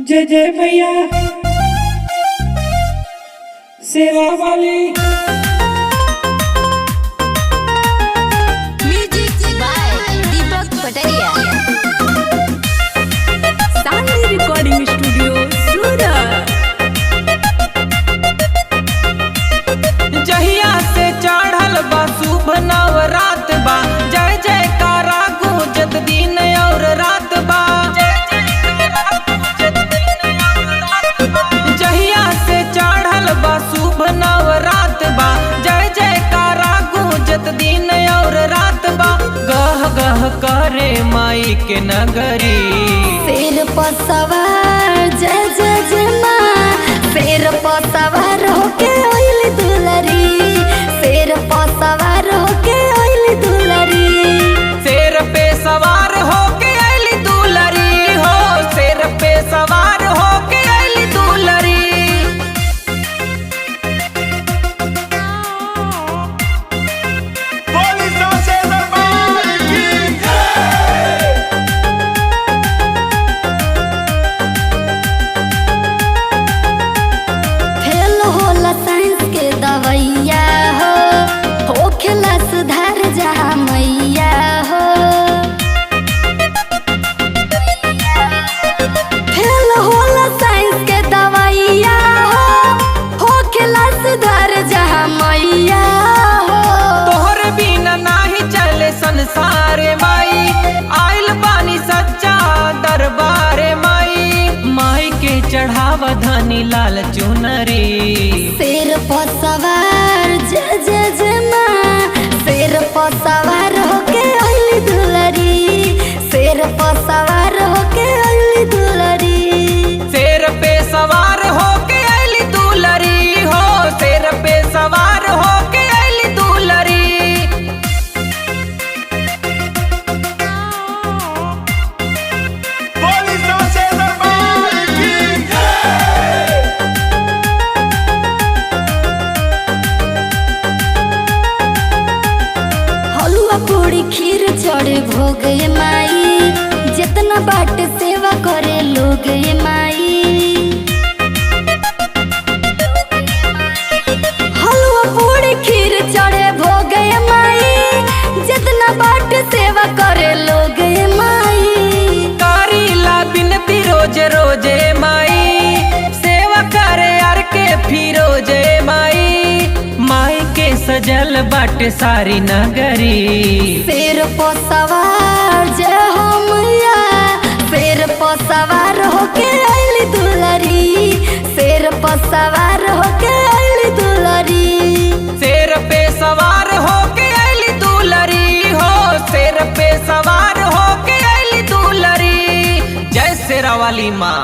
जय जय मैया शेरा वाली। म्यूजिक बाय दीपक पटरिया। सानी रिकॉर्डिंग स्टूडियो सूरत। जहिया से चढ़ल बा शुभ नवरात बा, जय जयकारा गूंजत दिन और रात बा। जहिया से चढ़ल बा शुभ नवरात बा, जय जयकारा गूंजत दिन और रात बा। गह गह करे माई के नगरी, शेर पर सवार जय जय जय माँ, शेर पर सवार होके ओइली दुलरी, शेर पर सवार होके ओइली दुलरी। शेर पे सवार होके आइली दुलरी हो, शेर पे सवार होके आइली दुलरी। फेल होला साइंस के दवैया हो, होखेला सुधार जहाँ मैया हो। फेल होला साइंस के दवैया हो, होखेला सुधार जहाँ मैया हो। तोहरे बिना नाही चले संसार माई, आइल बानी सच्चा दरबार माई। माई के चढ़ावा धनी लाल चुनरी, शेर पर सवार जय जय जय माँ, शेर पर सवार होके ओइली दुलरी, शेर पर सवार होके ओइली दुलरी। शेर पे सवार होके आइली दुलरी हो, शेर पे सवार होके आइली दुलरी। हलुआ पूरी खीर चढ़े भोग ये माई, जितना बाट सेवा करे लोग ये माई। हलुआ पूरी खीर चढ़े भोग ये माई, जितना बाट सेवा करे लोग ये माई। करीला बिनती रोजे रोजे माई, सेवा करे यार के फिरोजे माई। माई के सजल बाट सारी नगरी, शेर पर सवार जय हो मैया, शेर पर सवार होके आइली दुलरी, शेर पर सवार होके आइली दुलरी। शेर पे सवार होके आइली दुलरी हो, शेर पे सवार होके आइली दुलरी। जय शेरा वाली माँ।